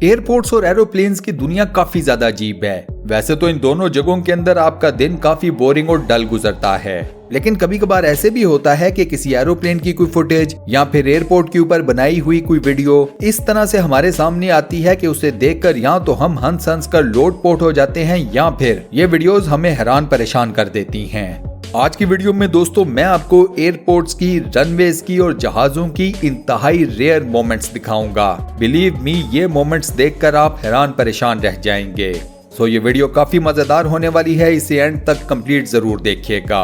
Airports और aeroplanes की दुनिया काफी ज्यादा अजीब है। वैसे तो इन दोनों जगहों के अंदर आपका दिन काफी बोरिंग और डल गुजरता है, लेकिन कभी कभार ऐसे भी होता है कि किसी एरोप्लेन की कोई फुटेज या फिर एयरपोर्ट के ऊपर बनाई हुई कोई वीडियो इस तरह से हमारे सामने आती है कि उसे देखकर या तो हम हंस हंस कर लोटपोट हो जाते हैं या फिर ये वीडियोस हमें हैरान परेशान कर देती हैं। आज की वीडियो में दोस्तों मैं आपको एयरपोर्ट्स की, रनवेज की और जहाजों की इंतहाई रेयर मोमेंट्स दिखाऊंगा। बिलीव मी, ये मोमेंट्स देखकर आप हैरान परेशान रह जाएंगे। सो ये वीडियो काफी मजेदार होने वाली है, इसे एंड तक कंप्लीट जरूर देखिएगा।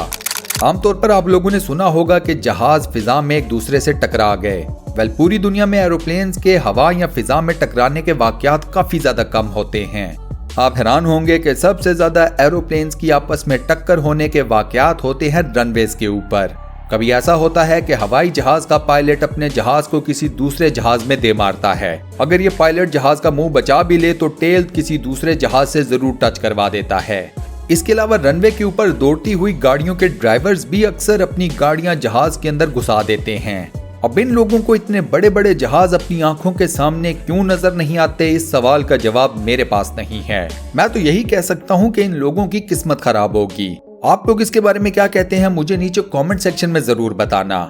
आमतौर पर आप लोगों ने सुना होगा कि जहाज फिजा में एक दूसरे से टकरा गए। पूरी दुनिया में एरोप्लेन्स के हवा या फिजा में टकराने के वाकयात काफी ज्यादा कम होते हैं। आप हैरान होंगे कि सबसे ज्यादा एरोप्लेन्स की आपस में टक्कर होने के वाकयात होते हैं रनवेज के ऊपर। कभी ऐसा होता है कि हवाई जहाज का पायलट अपने जहाज को किसी दूसरे जहाज में दे मारता है। अगर ये पायलट जहाज का मुंह बचा भी ले तो टेल किसी दूसरे जहाज से जरूर टच करवा देता है। इसके अलावा रनवे के ऊपर दौड़ती हुई गाड़ियों के ड्राइवर्स भी अक्सर अपनी गाड़ियां जहाज के अंदर घुसा देते हैं। अब इन लोगों को इतने बड़े बड़े जहाज अपनी आंखों के सामने क्यों नजर नहीं आते, इस सवाल का जवाब मेरे पास नहीं है। मैं तो यही कह सकता हूं कि इन लोगों की किस्मत खराब होगी। आप लोग इसके बारे में क्या कहते हैं, मुझे नीचे कमेंट सेक्शन में जरूर बताना।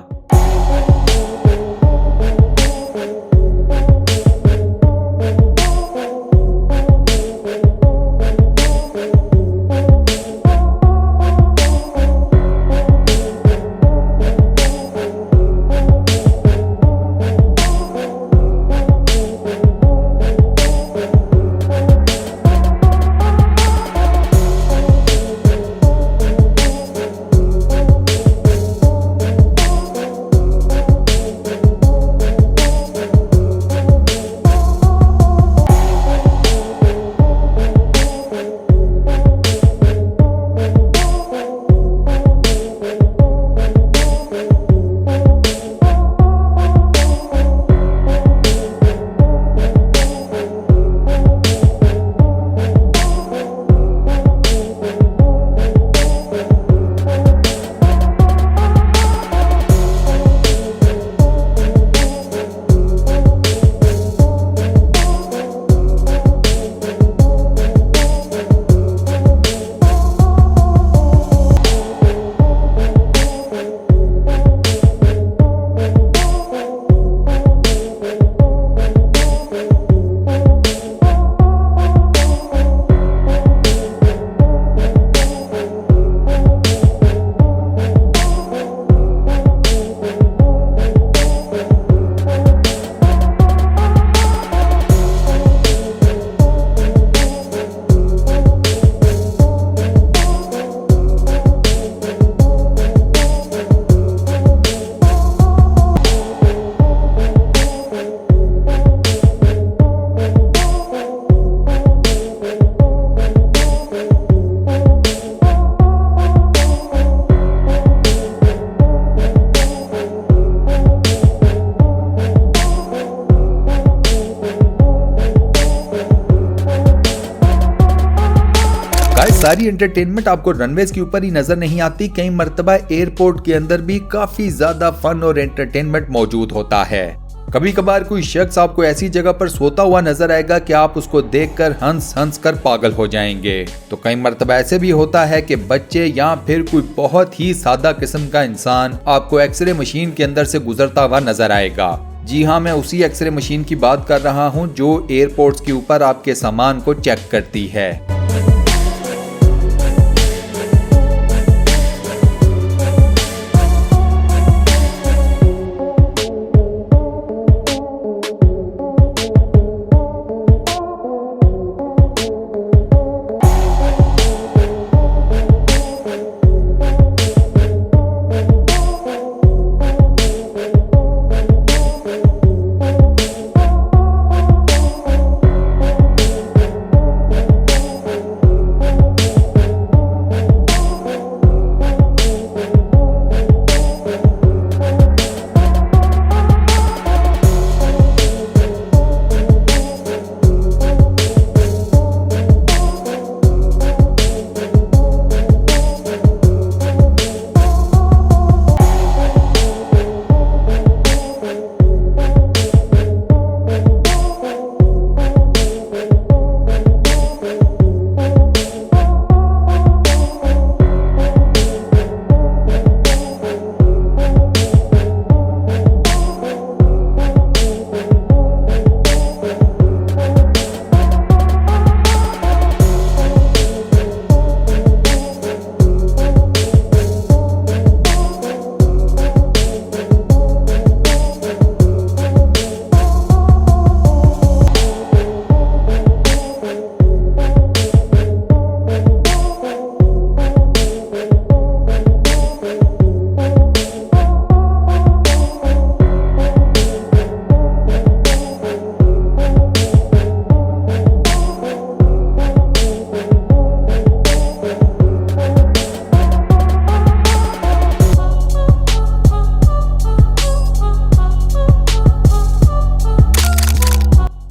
सारी एंटरटेनमेंट आपको रनवेज के ऊपर ही नजर नहीं आती। कई मर्तबा एयरपोर्ट के अंदर भी काफी ज्यादा फन और एंटरटेनमेंट मौजूद होता है। कभी कभार कोई शख्स आपको ऐसी जगह पर सोता हुआ नजर आएगा कि आप उसको देखकर हंस हंस कर पागल हो जाएंगे। तो कई मर्तबा ऐसे भी होता है कि बच्चे या फिर कोई बहुत ही सादा किस्म का इंसान आपको एक्सरे मशीन के अंदर से गुजरता हुआ नजर आएगा। जी हाँ, मैं उसी एक्सरे मशीन की बात कर रहा हूँ जो एयरपोर्ट्स के ऊपर आपके सामान को चेक करती है।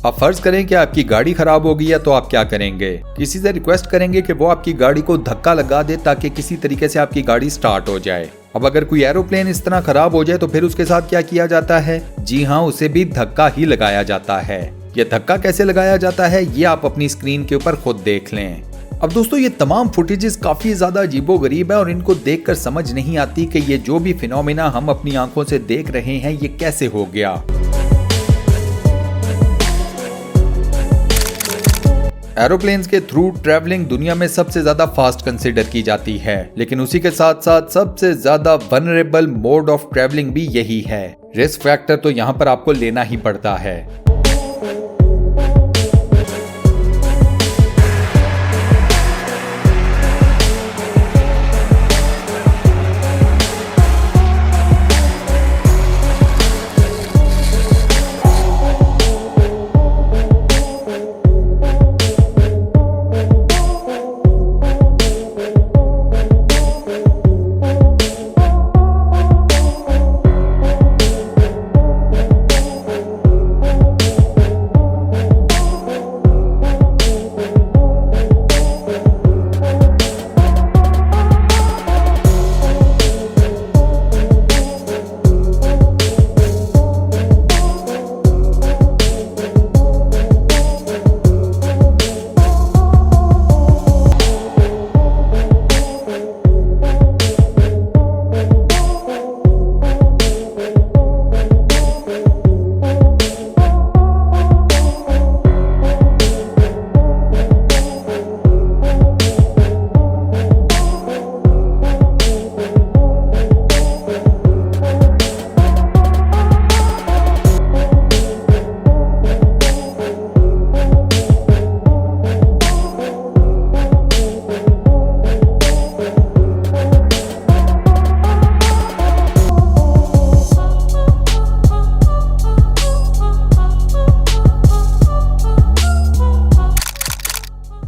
अब फर्ज करें कि आपकी गाड़ी खराब हो गई है तो आप क्या करेंगे? किसी से रिक्वेस्ट करेंगे कि वो आपकी गाड़ी को धक्का लगा दे ताकि किसी तरीके से आपकी गाड़ी स्टार्ट हो जाए। अब अगर कोई एरोप्लेन इस तरह खराब हो जाए तो फिर उसके साथ क्या किया जाता है? जी हाँ, उसे भी धक्का ही लगाया जाता है। ये धक्का कैसे लगाया जाता है ये आप अपनी स्क्रीन के ऊपर खुद देख लें। अब दोस्तों, ये तमाम फुटेजेस काफी ज्यादा अजीबोगरीब है और इनको देखकर समझ नहीं आती कि ये जो भी फिनोमिना हम अपनी आंखों से देख रहे हैं ये कैसे हो गया। एरोप्लेन्स के थ्रू ट्रैवलिंग दुनिया में सबसे ज्यादा फास्ट कंसीडर की जाती है, लेकिन उसी के साथ साथ सबसे ज्यादा वनरेबल मोड ऑफ ट्रैवलिंग भी यही है। रिस्क फैक्टर तो यहाँ पर आपको लेना ही पड़ता है।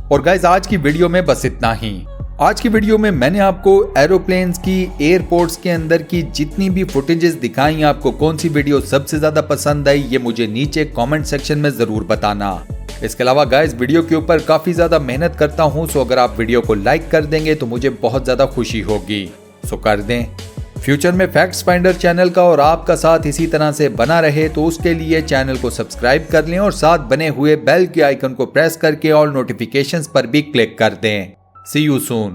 और गाइस, आज की वीडियो में बस इतना ही। आज की वीडियो में मैंने आपको एरोप्लेन्स की एयरपोर्ट्स के अंदर की जितनी भी फुटेजेस दिखाई, आपको कौन सी वीडियो सबसे ज्यादा पसंद आई ये मुझे नीचे कमेंट सेक्शन में जरूर बताना। इसके अलावा गाइस, वीडियो के ऊपर काफी ज्यादा मेहनत करता हूँ, सो अगर आप वीडियो को लाइक कर देंगे तो मुझे बहुत ज्यादा खुशी होगी, सो कर दें। फ्यूचर में फैक्ट्स फाइंडर चैनल का और आपका साथ इसी तरह से बना रहे तो उसके लिए चैनल को सब्सक्राइब कर लें और साथ बने हुए बेल के आइकन को प्रेस करके ऑल नोटिफिकेशंस पर भी क्लिक कर दें। सी यू सून।